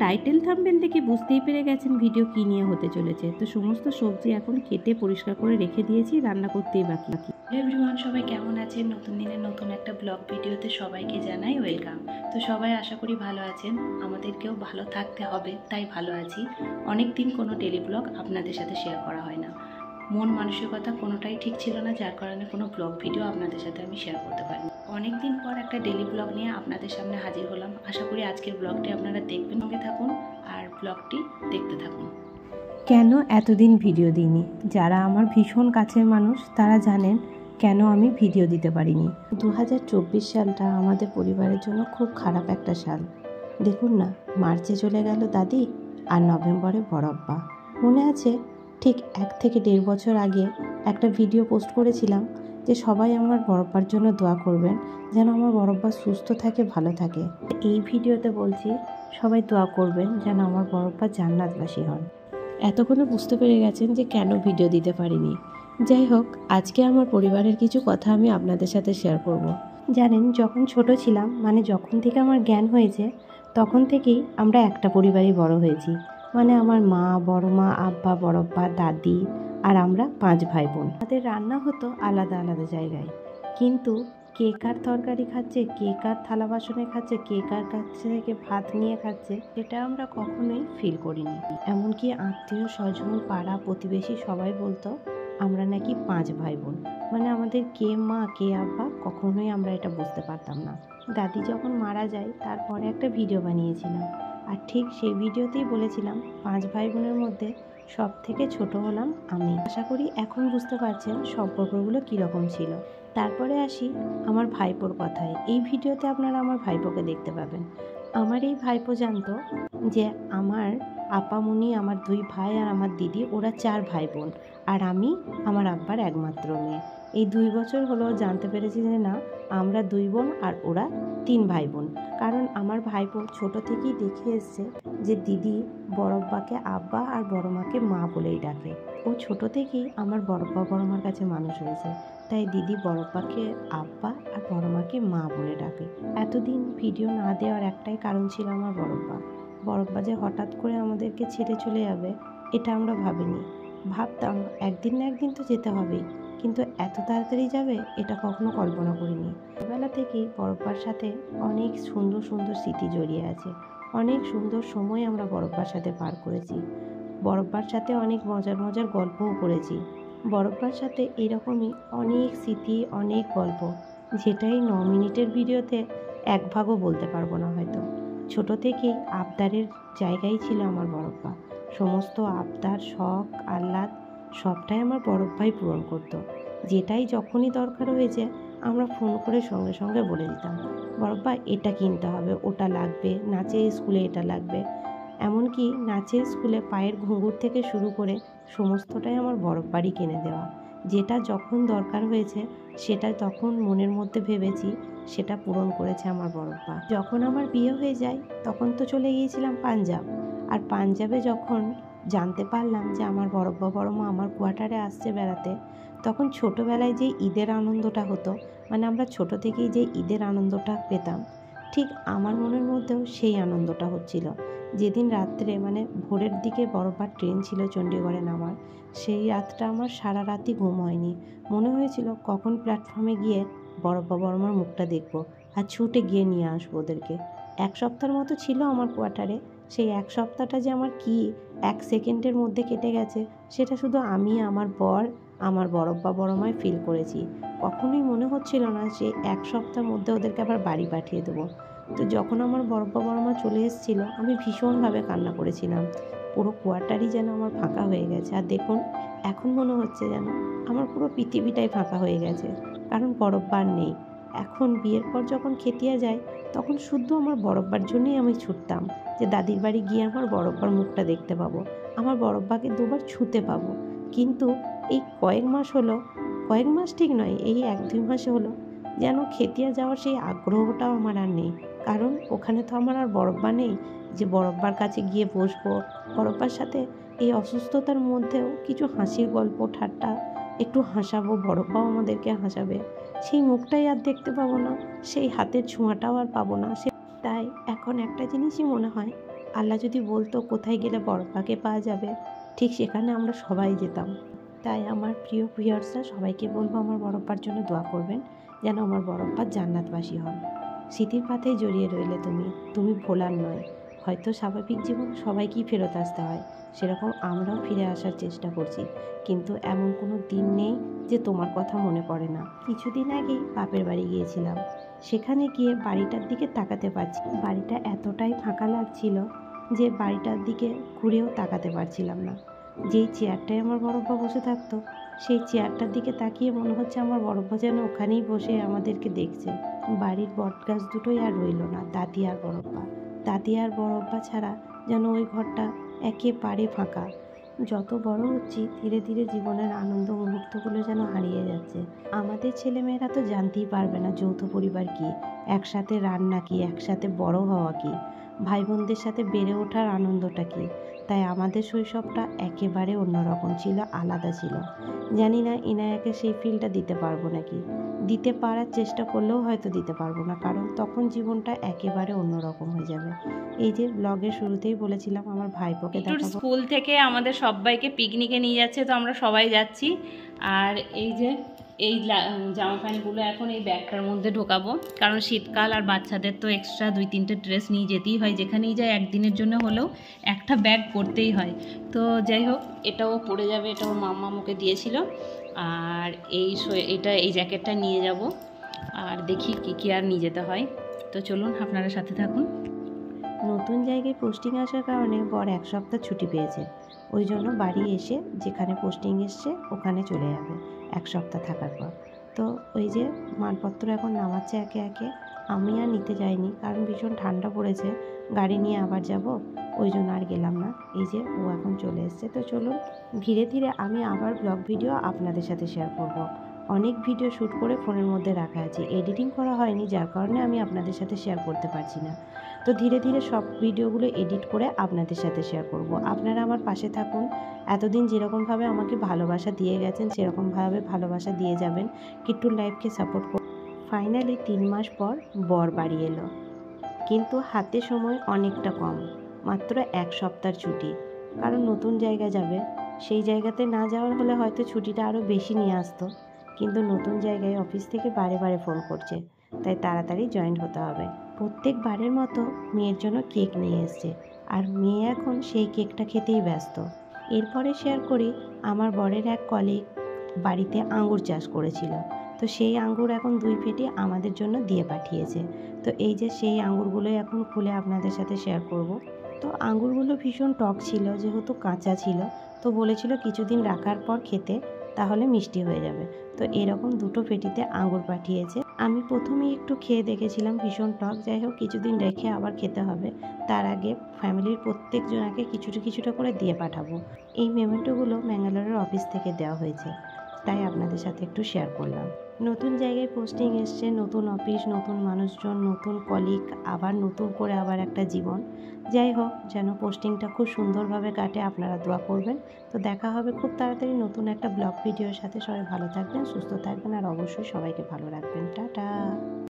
Title thumbnail দেখে বুঝতেই পেরে গেছেন ভিডিও কী নিয়ে হতে চলেছে। তো সমস্ত সবজি এখন কেটে পরিষ্কার করে রেখে দিয়েছি, রান্না করতেই বাকি। এভরিওয়ান, সবাই কেমন আছেন? নতুন দিনের নতুন একটা ব্লগ ভিডিওতে সবাইকে জানাই ওয়েলকাম। তো সবাই আশা করি ভালো আছেন, আমাদেরকেও ভালো থাকতে হবে, তাই ভালো আছি। অনেক দিন কোনো ডেলি ব্লগ আপনাদের সাথে শেয়ার করা হয় না, মন মানসিকতা কোনোটাই ঠিক ছিল না, যার কারণে কোনো ব্লগ ভিডিও আপনাদের সাথে আমি শেয়ার করতে পারিনি। অনেক দিন পর একটা ডেলি ব্লগ নিয়ে আপনাদের সামনে হাজির হলাম। আশা করি আজকের ব্লগটি আপনারা দেখবেন, সঙ্গে থাকুন আর ব্লগটি দেখতে থাকুন। কেন এতদিন ভিডিও দিইনি, যারা আমার ভীষণ কাছের মানুষ তারা জানেন কেন আমি ভিডিও দিতে পারিনি। 2024 সালটা আমাদের পরিবারের জন্য খুব খারাপ একটা সাল। দেখুন না, মার্চে চলে গেল দাদি আর নভেম্বরে বড়ব্বা। মনে আছে ঠিক 1 থেকে 1.5 বছর আগে একটা ভিডিও পোস্ট করেছিলাম যে সবাই আমার বড়ব্বার জন্য দোয়া করবেন, যেন আমার বড়ব্বা সুস্থ থাকে, ভালো থাকে। এই ভিডিওতে বলছি সবাই দোয়া করবেন যেন আমার বড়ব্বা জান্নাতবাসী হন। এতক্ষণে বুঝতে পেরে গেছেন যে কেন ভিডিও দিতে পারিনি। যাই হোক, আজকে আমার পরিবারের কিছু কথা আমি আপনাদের সাথে শেয়ার করব। জানেন, যখন ছোট ছিলাম, মানে যখন থেকে আমার জ্ঞান হয়েছে, তখন থেকেই আমরা একটা পরিবারই বড় হয়েছি। মানে আমার মা, বড় মা, আব্বা, বড়ব্বা, দাদি আর আমরা 5 ভাই বোন। আমাদের রান্না হতো আলাদা আলাদা জায়গায়, কিন্তু কে কার তরকারি খাচ্ছে, কে কার থালা বাসনে খাচ্ছে, কে কার কাছে থেকে ভাত নিয়ে খাচ্ছে, এটা আমরা কখনোই ফিল করিনি। এমনকি আত্মীয় স্বজন, পাড়া প্রতিবেশী সবাই বলতো আমরা নাকি 5 ভাই বোন। মানে আমাদের কে মা কে আব্বা কখনোই আমরা এটা বুঝতে পারতাম না। দাদি যখন মারা যায় তারপরে একটা ভিডিও বানিয়েছিলাম, আর ঠিক সেই ভিডিওতেই বলেছিলাম 5 ভাই বোনের মধ্যে সব থেকে ছোট হলাম আমি। আশা করি এখন বুঝতে পারছেন সম্পর্কগুলো কীরকম ছিল। তারপরে আসি আমার ভাইপোর কথায়। এই ভিডিওতে আপনারা আমার ভাইপোকে দেখতে পাবেন। আমার এই ভাইপো জানতো যে আমার আপামনি, আমার 2 ভাই আর আমার দিদি, ওরা 4 ভাই বোন, আর আমি আমার আব্বার একমাত্র মেয়ে। এই 2 বছর হলো জানতে পেরেছি যে না, আমরা 2 বোন আর ওরা 3 ভাই বোন। কারণ আমার ভাইপো ছোট থেকেই দেখে এসছে যে দিদি বড়ব্বাকে আব্বা আর বড় মাকে মা বলেই ডাকে। ও ছোট থেকেই আমার বড়ব্বা বড় মার কাছে মানুষ হয়েছে, তাই দিদি বড়ব্বাকে আব্বা আর বড় মাকে মা বলে ডাকে। এতদিন ভিডিও না দেওয়ার একটাই কারণ ছিল আমার বড়ব্বা যে হঠাৎ করে আমাদেরকে ছেড়ে চলে যাবে এটা আমরা ভাবিনি। ভাবতাম একদিন না একদিন তো যেতে হবেই, কিন্তু এত তাড়াতাড়ি যাবে এটা কখনো কল্পনা করিনি। ছোটবেলা থেকেই বড়ব্বার সাথে অনেক সুন্দর সুন্দর স্মৃতি জড়িয়ে আছে। অনেক সুন্দর সময় আমরা বড়ব্বার সাথে পার করেছি। বড়ব্বার সাথে অনেক মজার মজার গল্পও করেছি। বড়ব্বার সাথে এরকমই অনেক স্মৃতি, অনেক গল্প, যেটাই 9 মিনিটের ভিডিওতে 1 ভাগও বলতে পারবো না হয়তো। ছোট থেকেই আবদারের জায়গায় ছিল আমার বড়ব্বা। সমস্ত আবদার, শখ, আহ্লাদ সবটাই আমার বড়ব্বাই পূরণ করতো। যেটাই যখনই দরকার হয়েছে আমরা ফোন করে সঙ্গে সঙ্গে বলে দিতাম, বড়ব্বা এটা কিনতে হবে, ওটা লাগবে, নাচের স্কুলে এটা লাগবে। এমনকি নাচের স্কুলে পায়ের ঘুঙুর থেকে শুরু করে সমস্তটাই আমার বড়ব্বারই কিনে দেওয়া। যেটা যখন দরকার হয়েছে সেটা তখন মনের মধ্যে ভেবেছি, সেটা পূরণ করেছে আমার বড়ব্বা। যখন আমার বিয়ে হয়ে যায় তখন তো চলে গিয়েছিলাম পাঞ্জাব। আর পাঞ্জাবে যখন জানতে পারলাম যে আমার বড়ব্বা বড় মা আমার কোয়ার্টারে আসছে বেড়াতে, তখন ছোটোবেলায় যে ঈদের আনন্দটা হতো, মানে আমরা ছোট থেকেই যে ঈদের আনন্দটা পেতাম, ঠিক আমার মনের মধ্যেও সেই আনন্দটা হচ্ছিল। যেদিন রাত্রে, মানে ভোরের দিকে বড়ব্বার ট্রেন ছিল চণ্ডীগড়ে নামার, সেই রাতটা আমার সারা রাতই ঘুম হয়নি। মনে হয়েছিল কখন প্ল্যাটফর্মে গিয়ে বড়ব্বা বড়মার মুখটা দেখবো আর ছুটে গিয়ে নিয়ে আসবো ওদেরকে। 1 সপ্তাহের মতো ছিল আমার কোয়ার্টারে। সেই 1 সপ্তাহটা যে আমার কি 1 সেকেন্ডের মধ্যে কেটে গেছে সেটা শুধু আমি, আমার বর, আমার বড়ব্বা বড়মাই ফিল করেছি। কখনোই মনে হচ্ছিল না যে 1 সপ্তাহের মধ্যে ওদেরকে আবার বাড়ি পাঠিয়ে দেবো। তো যখন আমার বড়ব্বা বড়মা চলে এসেছিলো আমি ভীষণভাবে কান্না করেছিলাম। পুরো কোয়ার্টারই যেন আমার ফাঁকা হয়ে গেছে। আর দেখুন, এখন মনে হচ্ছে যেন আমার পুরো পৃথিবীটাই ফাঁকা হয়ে গেছে, কারণ বড়ব্বা আর নেই। এখন বিয়ের পর যখন খেতিয়া যায় তখন শুধু আমার বড়ব্বার জন্যই আমি ছুটতাম যে দাদির বাড়ি গিয়ে আমার বড়ব্বার মুখটা দেখতে পাবো, আমার বড়ব্বাকে 2 বার ছুঁতে পাবো। কিন্তু এই কয়েক মাস ঠিক নয়, এই 1-2 মাসে হলো যেন খেতিয়া যাওয়ার সেই আগ্রহটাও আমার আর নেই। কারণ ওখানে তো আমার আর বড়ব্বা নেই যে বড়ব্বার কাছে গিয়ে বসবো, বড়ব্বার সাথে এই অসুস্থতার মধ্যেও কিছু হাসির গল্প ঠাট্টা একটু হাসাবো, বড়ব্বাও আমাদেরকে হাসাবে। সেই মুখটাই আর দেখতে পাবো না, সেই হাতের ছোঁয়াটাও আর পাবো না। তাই এখন একটা জিনিসই মনে হয়, আল্লাহ যদি বলতো কোথায় গেলে বড়প্পাকে পাওয়া যাবে, ঠিক সেখানে আমরা সবাই যেতাম। তাই আমার প্রিয় ভিউয়ার্সরা, সবাইকে বলবো আমার বড়প্পার জন্য দোয়া করবেন, যেন আমার বড়প্পা জান্নাতবাসী হন। স্মৃতির পাতেই জড়িয়ে রইলে তুমি ভোলার নয়। হয়তো স্বাভাবিক জীবন সবাইকেই ফেরত আসতে হয়, সেরকম আমরাও ফিরে আসার চেষ্টা করছি, কিন্তু এমন কোনো দিন নেই যে তোমার কথা মনে পড়ে না। কিছুদিন আগেই বাপের বাড়ি গিয়েছিলাম, সেখানে গিয়ে বাড়িটার দিকে তাকাতে পারছি, বাড়িটা এতটাই ফাঁকা লাগছিল যে বাড়িটার দিকে ঘুরেও তাকাতে পারছিলাম না। যেই চেয়ারটায় আমার বড়প্পা বসে থাকতো, সেই চেয়ারটার দিকে তাকিয়ে মনে হচ্ছে আমার বড়প্পা যেন ওখানেই বসে আমাদেরকে দেখছে। বাড়ির বটগাছ দুটোই আর রইল না, দাদি আর বড়প্পা ছাড়া যেন ওই ঘরটা একেবারে ফাঁকা। যত বড় হচ্ছি ধীরে ধীরে জীবনের আনন্দ মুহূর্তগুলো যেন হারিয়ে যাচ্ছে। আমাদের ছেলেমেয়েরা তো জানতেই পারবে না যৌথ পরিবার কি, একসাথে রান্না কি, একসাথে বড় হওয়া কি, ভাই বোনদের সাথে বেড়ে ওঠার আনন্দটা কি। তাই আমাদের শৈশবটা একেবারে অন্যরকম ছিল, আলাদা ছিল। জানি না ইনায়াকে সেই ফিলটা দিতে পারবো নাকি, দিতে পারার চেষ্টা করলেও হয়তো দিতে পারবো না, কারণ তখন জীবনটা একেবারে অন্যরকম হয়ে যাবে। এই যে ব্লগের শুরুতেই বলেছিলাম আমার ভাইপোকে দেখাবো। স্কুল থেকে আমাদের সবাইকে পিকনিকে নিয়ে যাচ্ছে, তো আমরা সবাই যাচ্ছি। আর এই যে এই জামা প্যান্টগুলো এখন এই ব্যাগটার মধ্যে ঢোকাবো, কারণ শীতকাল আর বাচ্চাদের তো এক্সট্রা 2-3টে ড্রেস নিয়ে যেতেই হয়, যেখানেই যায় একদিনের জন্য হলেও একটা ব্যাগ করতেই হয়। তো যাই হোক, এটাও পড়ে যাবে, এটাও মাম্মা আমাকে দিয়েছিল। আর এই জ্যাকেটটা নিয়ে যাব, আর দেখি কী আর নিয়ে যেতে হয়। তো চলুন আপনারা সাথে থাকুন। নতুন জায়গায় পোস্টিং আসার কারণে বর 1 সপ্তাহ ছুটি পেয়েছে, ওই জন্য বাড়ি এসে যেখানে পোস্টিং এসছে ওখানে চলে যাবে 1 সপ্তাহ থাকার পর। তো ওই যে মালপত্র এখন নামাচ্ছে একে একে। আমি আর নিতে যাইনি, কারণ ভীষণ ঠান্ডা পড়েছে, গাড়ি নিয়ে আবার যাব, ওই জন্য আর গেলাম না। এই যে ও এখন চলে এসছে। তো চলুন ধীরে ধীরে আমি আবার ব্লগ ভিডিও আপনাদের সাথে শেয়ার করব। অনেক ভিডিও শ্যুট করে ফোনের মধ্যে রাখা আছে, এডিটিং করা হয়নি, যার কারণে আমি আপনাদের সাথে শেয়ার করতে পারছি না। তো ধীরে ধীরে সব ভিডিওগুলো এডিট করে আপনাদের সাথে শেয়ার করব। আপনারা আমার পাশে থাকুন, এতদিন যেরকমভাবে আমাকে ভালোবাসা দিয়ে গেছেন সেরকমভাবে ভালোবাসা দিয়ে যাবেন। কিট্টুর লাইফকে সাপোর্ট করুন। ফাইনালি 3 মাস পর বর বাড়ি এলো, কিন্তু হাতে সময় অনেকটা কম, মাত্র 1 সপ্তাহের ছুটি। কারণ নতুন জায়গা যাবে, সেই জায়গাতে না যাওয়ার হলে হয়তো ছুটিটা আরও বেশি নিয়ে আসতো, কিন্তু নতুন জায়গায় অফিস থেকে বারে বারে ফোন করছে, তাই তাড়াতাড়ি জয়েন হতে হবে। প্রত্যেকবারের মতো মেয়ের জন্য কেক নিয়ে এসছে, আর মেয়ে এখন সেই কেকটা খেতেই ব্যস্ত। এরপরে শেয়ার করি, আমার বরের এক কলিগ বাড়িতে আঙ্গুর চাষ করেছিল, তো সেই আঙ্গুর এখন 2 পেটি আমাদের জন্য দিয়ে পাঠিয়েছে। তো এই যে সেই আঙ্গুরগুলোই এখন খুলে আপনাদের সাথে শেয়ার করব। তো আঙ্গুরগুলো ভীষণ টক ছিল, যেহেতু কাঁচা ছিল, তো বলেছিল কিছুদিন রাখার পর খেতে, তাহলে মিষ্টি হয়ে যাবে। তো এরকম 2টো পেটিতে আঙ্গুর পাঠিয়েছে। আমি প্রথমেই একটু খেয়ে দেখেছিলাম, ভীষণ টক। যাই হোক, কিছুদিন রেখে আবার খেতে হবে, তার আগে ফ্যামিলির প্রত্যেকজনাকে কিছুটা কিছুটা করে দিয়ে পাঠাবো। এই মেমেন্টোগুলো ম্যাঙ্গালোরের অফিস থেকে দেওয়া হয়েছে, তাই আপনাদের সাথে একটু শেয়ার করলাম। নতুন জায়গায় পোস্টিং এসছে, নতুন অফিস, নতুন মানুষজন, নতুন কলিগ, আবার নতুন করে আবার একটা জীবন। যাই হোক, যেন পোস্টিংটা খুব সুন্দরভাবে কাটে, আপনারা দোয়া করবেন। তো দেখা হবে খুব তাড়াতাড়ি নতুন একটা ব্লগ ভিডিওর সাথে। সবাই ভালো থাকবেন, সুস্থ থাকবেন, আর অবশ্যই সবাইকে ভালো রাখবেন। টাটা।